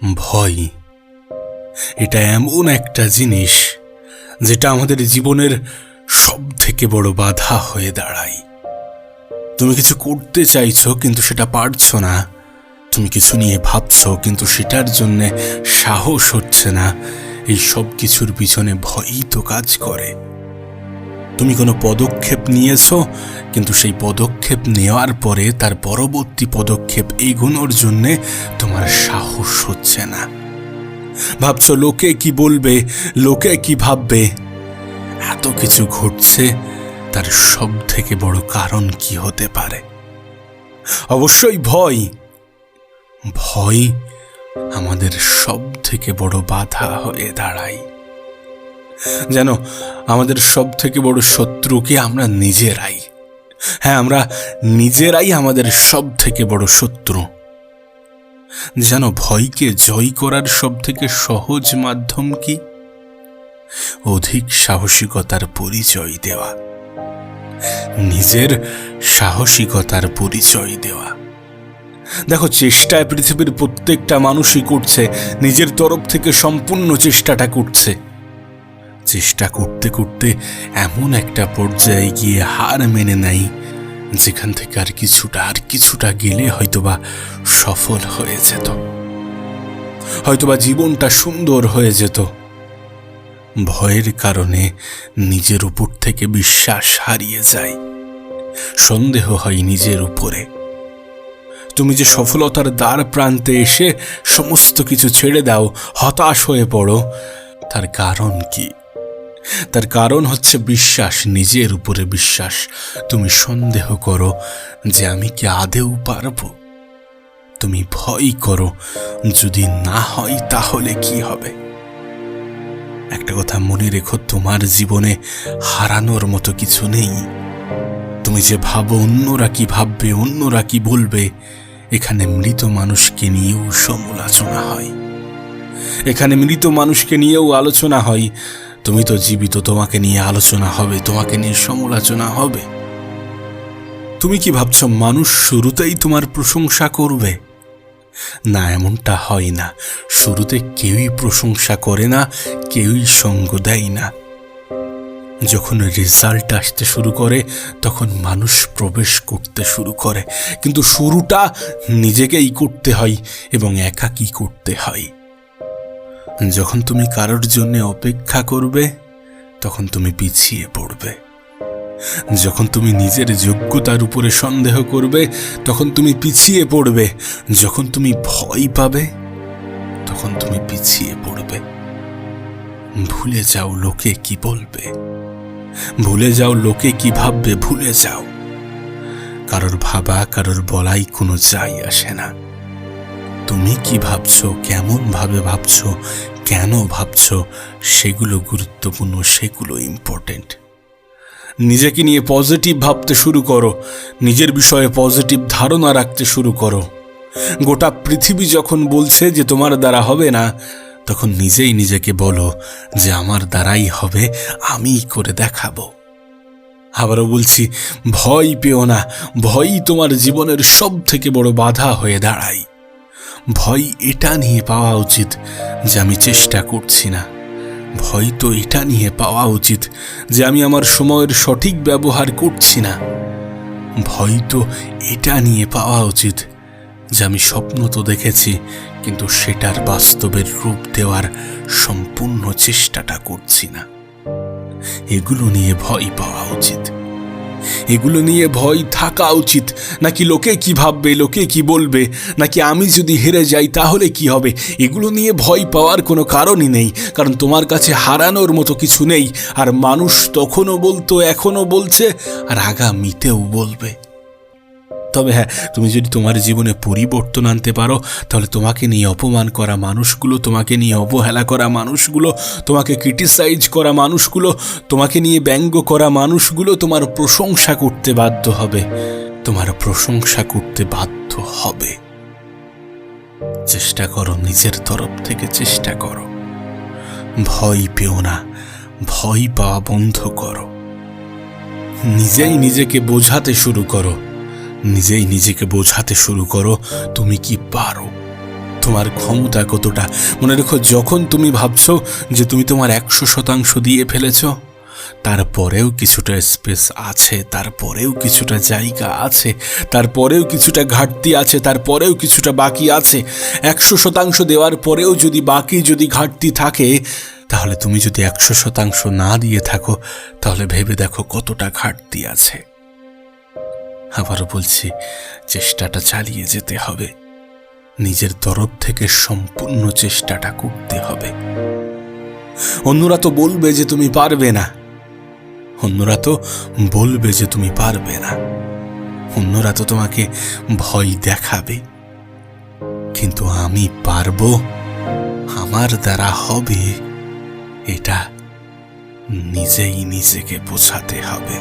ভয় এটা এমন একটা জিনিস যেটা আমাদের জীবনের সব থেকে বড় বাধা হয়ে দাঁড়ায়। তুমি কিছু করতে চাইছো কিন্তু সেটা পারছো না, তুমি কিছু নিয়ে ভাবছো কিন্তু সেটার জন্য সাহস হচ্ছে না। এই সব কিছুর পিছনে ভয়ই তো কাজ করে। তুমি কোনো পদক্ষেপ নিয়েছো কিন্তু সেই পদক্ষেপ নেওয়ার পরে তার পরবর্তী পদক্ষেপ এগোনোর জন্য তোমার সাহস হচ্ছে না। ভাবছো লোকে কি বলবে, লোকে কি ভাববে। এত কিছু ঘটছে, তার সব থেকে বড় কারণ কি হতে পারে? অবশ্যই ভয়। ভয় আমাদের সব থেকে বড় বাধা হয়ে দাঁড়ায়। যেন আমাদের সব থেকে বড় শত্রুকে আমরা নিজেরাই। হ্যাঁ, আমরা নিজেরাই আমাদের সব থেকে বড় শত্রু। যেন ভয়কে জয় করার সব থেকে সহজ মাধ্যম কি? অধিক সাহসিকতার পরিচয় দেওয়া, নিজের সাহসিকতার পরিচয় দেওয়া। দেখো, চেষ্টায় পৃথিবীর প্রত্যেকটা মানুষই করছে, নিজের তরফ থেকে সম্পূর্ণ চেষ্টাটা করছে। চেষ্টা করতে করতে এমন একটা পর্যায়ে গিয়ে হার মেনে নেয়, যেখান থেকে আর কিছুটা গেলে হয়তোবা সফল হয়ে যেত, হয়তোবা জীবনটা সুন্দর হয়ে যেত। ভয়ের কারণে নিজের উপর থেকে বিশ্বাস হারিয়ে যায়, সন্দেহ হয় নিজের উপরে। তুমি যে সফলতার দ্বার প্রান্তে এসে সমস্ত কিছু ছেড়ে দাও, হতাশ হয়ে পড়ো, তার কারণ কি? তার কারণ হচ্ছে বিশ্বাস, নিজের উপরে বিশ্বাস। তুমি সন্দেহ করো যে আমি কি আদেও পারবো। তুমি ভয় করো যদি না হয় তাহলে কি হবে। একটা কথা মনে রেখো, তোমার জীবনে হারানোর মতো কিছু নেই। তুমি যে ভাবো অন্যরা কি ভাববে, অন্যরা কি বলবে, এখানে মৃত মানুষকে নিয়েও সমালোচনা হয়, এখানে মৃত মানুষকে নিয়েও আলোচনা হয়। তুমি তো জীবিত, তোমাকে নিয়ে আলোচনা হবে, তোমাকে নিয়ে সমালোচনা হবে। তুমি কি ভাবছো মানুষ শুরুতেই তোমার প্রশংসা করবে? না, এমনটা হয় না। শুরুতে কেউই প্রশংসা করে না, কেউই সঙ্গ দেয় না। যখন রেজাল্ট আসতে শুরু করে তখন মানুষ প্রবেশ করতে শুরু করে, কিন্তু শুরুটা নিজেকেই করতে হয় এবং একাকী করতে হয়। যখন তুমি কারোর জন্য অপেক্ষা করবে তখন তুমি পিছিয়ে পড়বে। যখন তুমি নিজের যোগ্যতার উপরে সন্দেহ করবে তখন তুমি পিছিয়ে পড়বে। যখন তুমি ভয় পাবে তখন তুমি পিছিয়ে পড়বে। ভুলে যাও লোকে কি বলবে, ভুলে যাও লোকে কি ভাববে, ভুলে যাও। কারোর ভাবা, কারোর বলাই কোনো যায় আসে না। তুমি কি ভাবছো, কেমন ভাবে ভাবছো, কেন ভাবছো, সেগুলো গুরুত্বপূর্ণ, সেগুলো ইম্পর্টেন্ট। নিজেকে নিয়ে পজিটিভ ভাবতে শুরু করো, নিজের বিষয়ে পজিটিভ ধারণা রাখতে শুরু করো। গোটা পৃথিবী যখন বলছে যে তোমার দ্বারা হবে না, তখন নিজেই নিজেকে বলো যে আমার দ্বারাই হবে, আমিই করে দেখাবো। আবারও বলছি, ভয় পেও না। ভয়ই তোমার জীবনের সব থেকে বড় বাধা হয়ে দাঁড়ায়। ভয় এটা নিয়ে পাওয়া উচিত যে আমি চেষ্টা করছি না। ভয় তো এটা নিয়ে পাওয়া উচিত যে আমি আমার সময়ের সঠিক ব্যবহার করছি না। ভয় তো এটা নিয়ে পাওয়া উচিত যে আমি স্বপ্ন তো দেখেছি কিন্তু সেটার বাস্তবের রূপ দেওয়ার সম্পূর্ণ চেষ্টাটা করছি না। এগুলো নিয়ে ভয় পাওয়া উচিত, এগুলো নিয়ে ভয় থাকা উচিত। নাকি লোকে কি ভাববে, লোকে কি বলবে, নাকি আমি যদি হেরে যাই তাহলে কি হবে, এগুলো নিয়ে ভয় পাওয়ার কোনো কারণই নেই। কারণ তোমার কাছে হারানোর মতো কিছু নেই। আর মানুষ তখনও বলতো, এখনো বলছে, আর আগামীতেও বলবে। তবে হ্যাঁ, তুমি যদি তোমার জীবনে পরিবর্তন আনতে পারো, তাহলে তোমাকে নিয়ে অপমান করা মানুষগুলো, তোমাকে নিয়ে অবহেলা করা মানুষগুলো, তোমাকে ক্রিটিসাইজ করা মানুষগুলো, তোমাকে নিয়ে ব্যঙ্গ করা মানুষগুলো তোমার প্রশংসা করতে বাধ্য হবে, তোমার প্রশংসা করতে বাধ্য হবে। চেষ্টা করো, নিজের তরফ থেকে চেষ্টা করো। ভয় পেও না, ভয় পাওয়া বন্ধ করো। নিজেই নিজেকে বোঝাতে শুরু করো, নিজেই নিজেকে বোঝাতে শুরু করো তুমি কি পারো, তোমার ক্ষমতা কতটা। মনে রেখো, যখন তুমি ভাবছো যে তুমি তোমার 100% দিয়ে ফেলেছ, তারপরেও কিছুটা স্পেস আছে, তারপরেও কিছুটা জায়গা আছে, তারপরেও কিছুটা ঘাটতি আছে, তারপরেও কিছুটা বাকি আছে। 100% দেওয়ার পরেও যদি ঘাটতি থাকে, তাহলে তুমি যদি 100% না দিয়ে থাকো, তাহলে ভেবে দেখো কতটা ঘাটতি আছে। আবারও বলছি, চেষ্টাটা চালিয়ে যেতে হবে, নিজের তরফ থেকে সম্পূর্ণ চেষ্টাটা করতে হবে। অন্যরা তো বলবে যে তুমি পারবে না, অন্যরা তো বলবে যে তুমি পারবে না, অন্যরা তো তোমাকে ভয় দেখাবে, কিন্তু আমি পারবো, আমার দ্বারা হবে, এটা নিজেই নিজেকে বোঝাতে হবে।